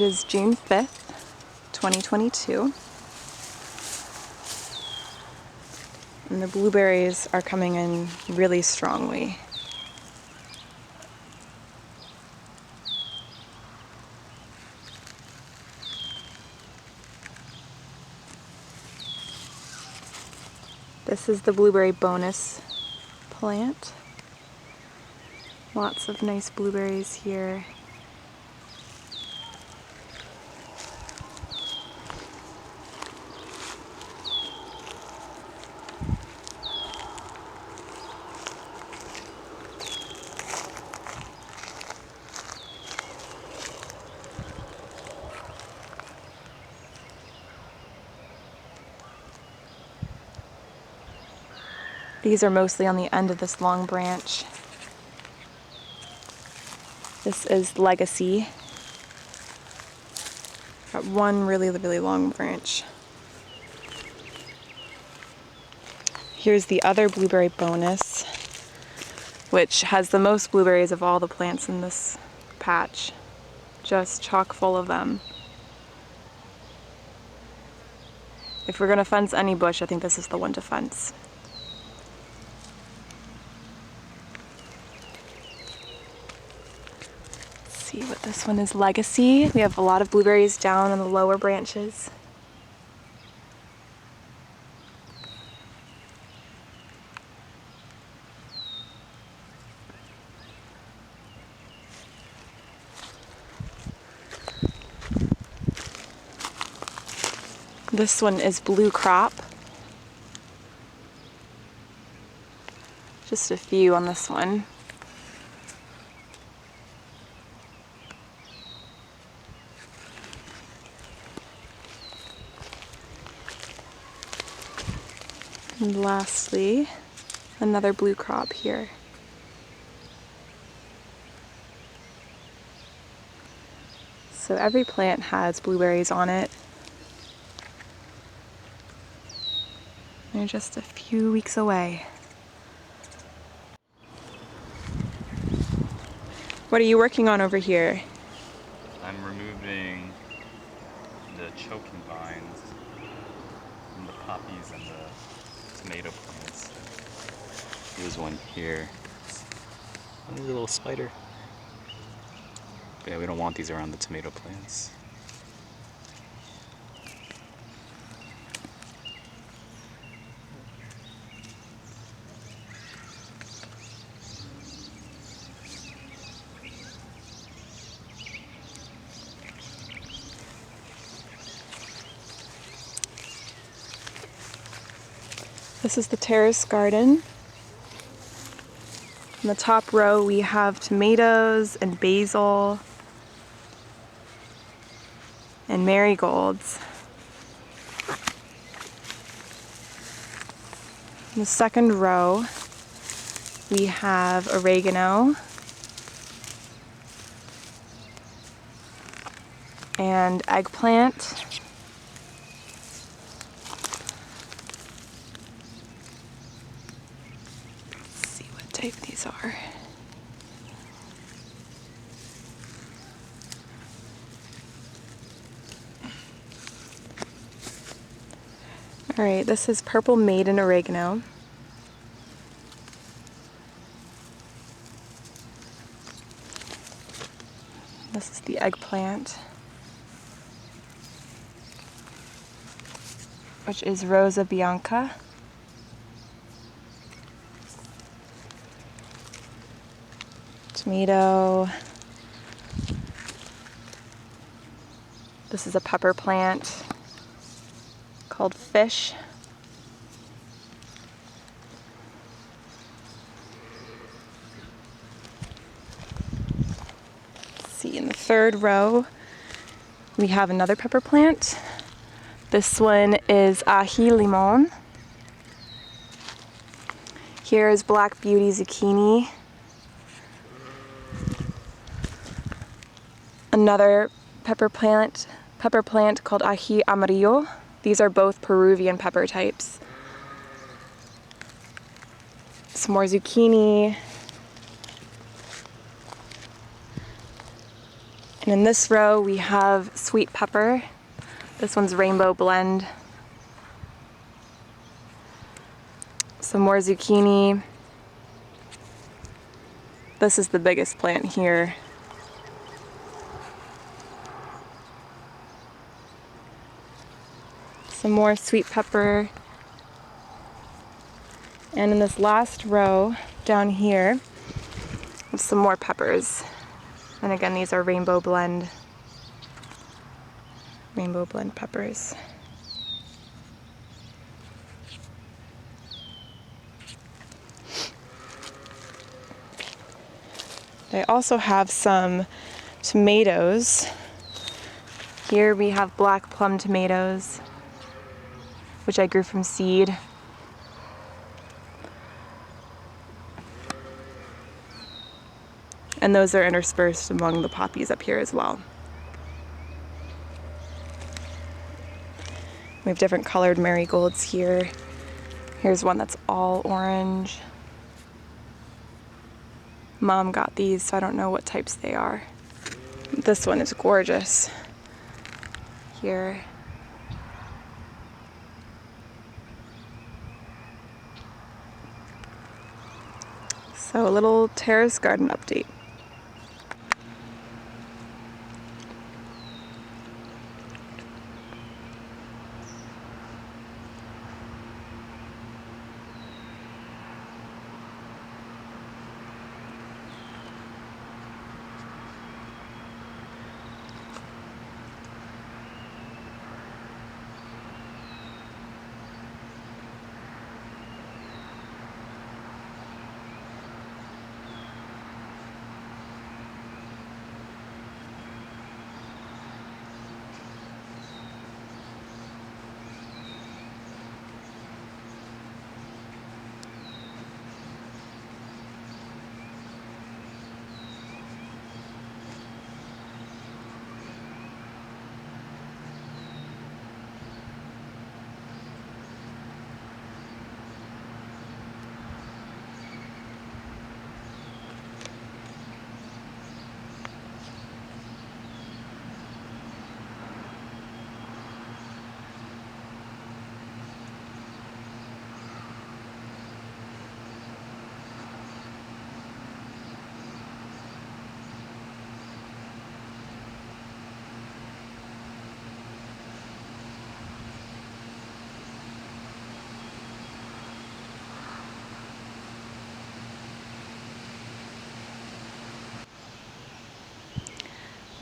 It is June 5th, 2022, and the blueberries are coming in really strongly. This is the blueberry bonus plant. Lots of nice blueberries here. These are mostly on the end of this long branch. This is Legacy. Got one really long branch. Here's the other blueberry bonus, which has the most blueberries of all the plants in this patch. Just chock full of them. If we're gonna fence any bush, I think this is the one to fence. See what this one is, Legacy. We have a lot of blueberries down on the lower branches. This one is Blue Crop. Just a few on this one. And lastly, another blue crop here. So every plant has blueberries on it. They're just a few weeks away. What are you working on over here? I'm removing the choking vines from the poppies and the tomato plants. There's one here. Oh, there's a little spider. But yeah, we don't want these around the tomato plants. This is the Terrace Garden. In the top row we have tomatoes and basil and marigolds. In the second row we have oregano and eggplant. Type these are. All right, this is Purple Maiden oregano. This is the eggplant, which is Rosa Bianca. Tomato. This is a pepper plant called Fish. Let's see, in the third row we have another pepper plant. This one is Ají Limón. Here is Black Beauty zucchini. Another pepper plant called Ají Amarillo. These are both Peruvian pepper types. Some more zucchini. And in this row we have sweet pepper. This one's rainbow blend. Some more zucchini. This is the biggest plant here. Some more sweet pepper. And in this last row down here, some more peppers. And again, these are rainbow blend peppers. They also have some tomatoes. Here we have black plum tomatoes, which I grew from seed. And those are interspersed among the poppies up here as well. We have different colored marigolds here. Here's one that's all orange. Mom got these, so I don't know what types they are. This one is gorgeous. Here. So a little terrace garden update.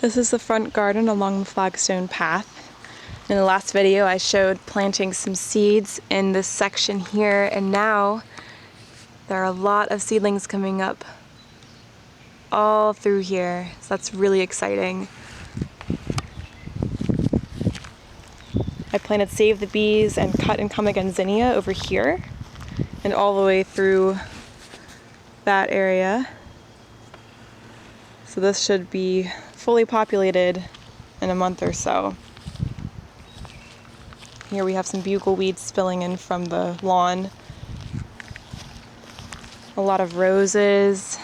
This is the front garden along the flagstone path. In the last video I showed planting some seeds in this section here, and now there are a lot of seedlings coming up all through here, so that's really exciting. I planted Save the Bees and Cut and Come Again zinnia over here and all the way through that area. So this should be fully populated in a month or so. Here we have some bugle weeds spilling in from the lawn. A lot of roses.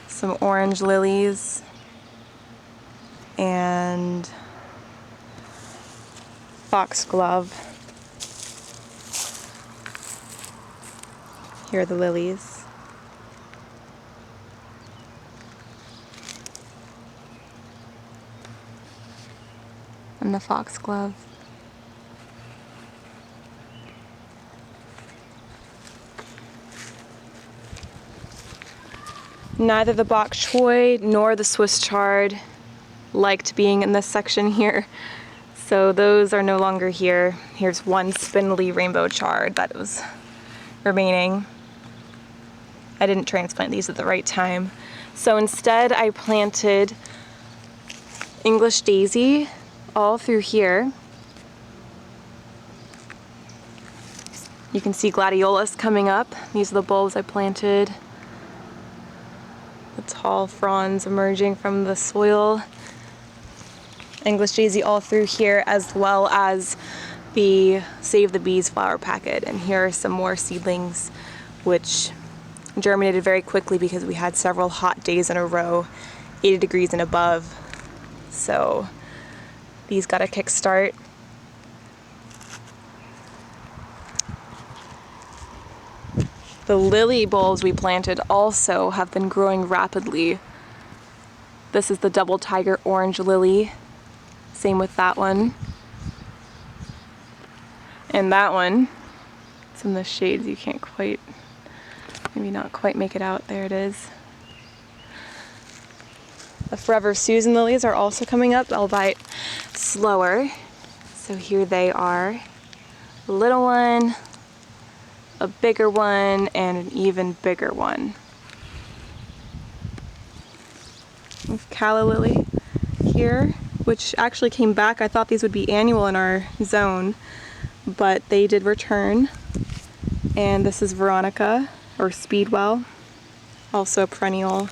Some orange lilies. And foxglove. Here are the lilies. And the foxglove. Neither the bok choy nor the Swiss chard liked being in this section here, so those are no longer here. Here's one spindly rainbow chard that was remaining. I didn't transplant these at the right time, so instead I planted English daisy all through here. You can see gladiolus coming up. These are the bulbs I planted. The tall fronds emerging from the soil. English daisy all through here, as well as the Save the Bees flower packet. And here are some more seedlings which germinated very quickly because we had several hot days in a row, 80 degrees and above. So these got a kick start. The lily bulbs we planted also have been growing rapidly. This is the double tiger orange lily. Same with that one. And that one, it's in the shades, you can't quite, maybe not quite make it out. There it is. The Forever Susan lilies are also coming up, albeit slower. So here they are. A little one, a bigger one, and an even bigger one. With calla lily here, which actually came back. I thought these would be annual in our zone, but they did return. And this is Veronica, or Speedwell, also a perennial,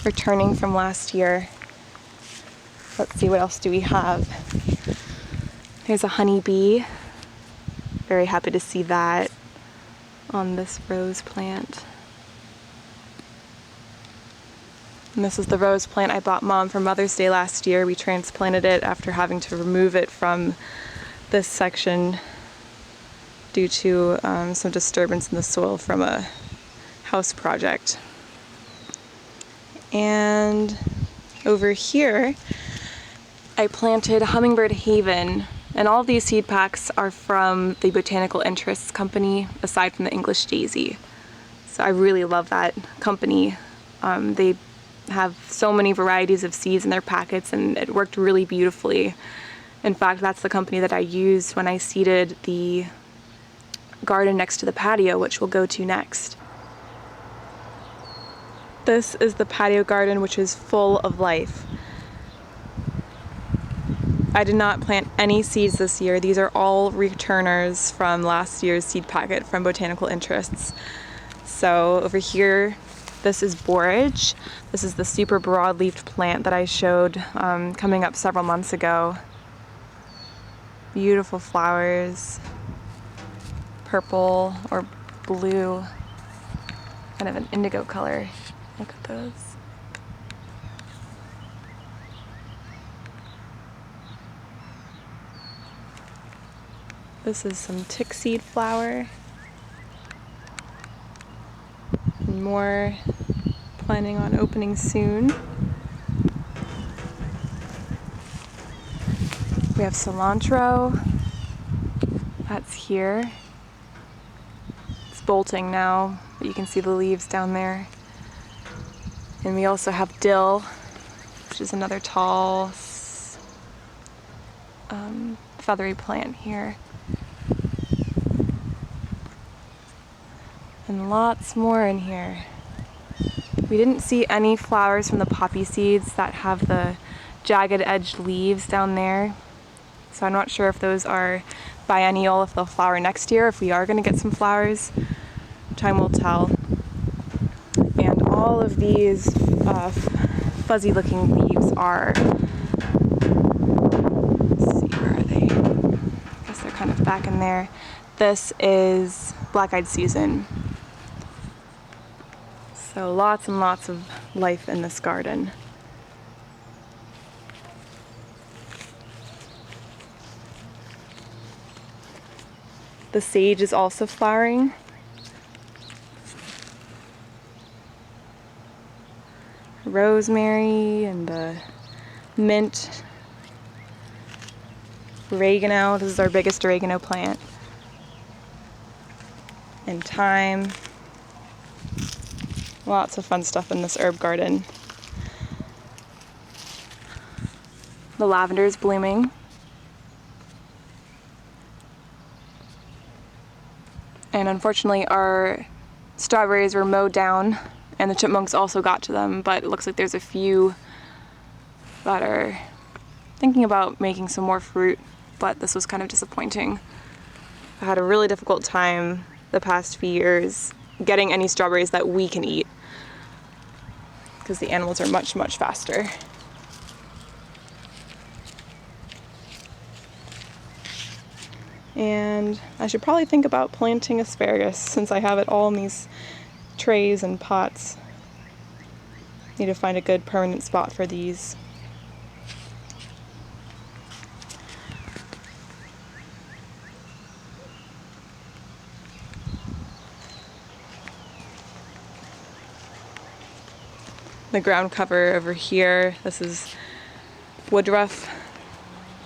returning from last year. Let's see, what else do we have? Here's a honeybee. Very happy to see that on this rose plant. And this is the rose plant I bought Mom for Mother's Day last year. We transplanted it after having to remove it from this section due to some disturbance in the soil from a house project. And over here, I planted Hummingbird Haven, and all of these seed packs are from the Botanical Interests Company, aside from the English Daisy. So I really love that company. They have so many varieties of seeds in their packets, and it worked really beautifully. In fact, that's the company that I used when I seeded the garden next to the patio, which we'll go to next. This is the patio garden, which is full of life. I did not plant any seeds this year. These are all returners from last year's seed packet from Botanical Interests. So over here, this is borage. This is the super broad-leafed plant that I showed coming up several months ago. Beautiful flowers, purple or blue, kind of an indigo color. Look at those. This is some tick seed flower. And more planning on opening soon. We have cilantro. That's here. It's bolting now, but you can see the leaves down there. And we also have dill, which is another tall, feathery plant here. And lots more in here. We didn't see any flowers from the poppy seeds that have the jagged edged leaves down there. So I'm not sure if those are biennial, if they'll flower next year, if we are going to get some flowers. Time will tell. And all of these fuzzy looking leaves are, let's see, where are they? I guess they're kind of back in there. This is black-eyed Susan. So lots and lots of life in this garden. The sage is also flowering. Rosemary and the mint. Oregano, this is our biggest oregano plant. And thyme. Lots of fun stuff in this herb garden. The lavender is blooming. And unfortunately our strawberries were mowed down and the chipmunks also got to them, but it looks like there's a few that are thinking about making some more fruit, but this was kind of disappointing. I had a really difficult time the past few years getting any strawberries that we can eat because the animals are much, much faster. And I should probably think about planting asparagus since I have it all in these trays and pots. Need to find a good permanent spot for these. The ground cover over here, this is woodruff,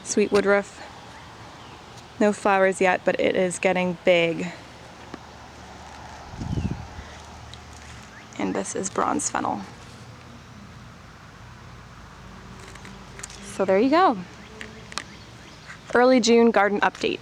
sweet woodruff. No flowers yet, but it is getting big. And this is bronze fennel. So there you go. Early June garden update.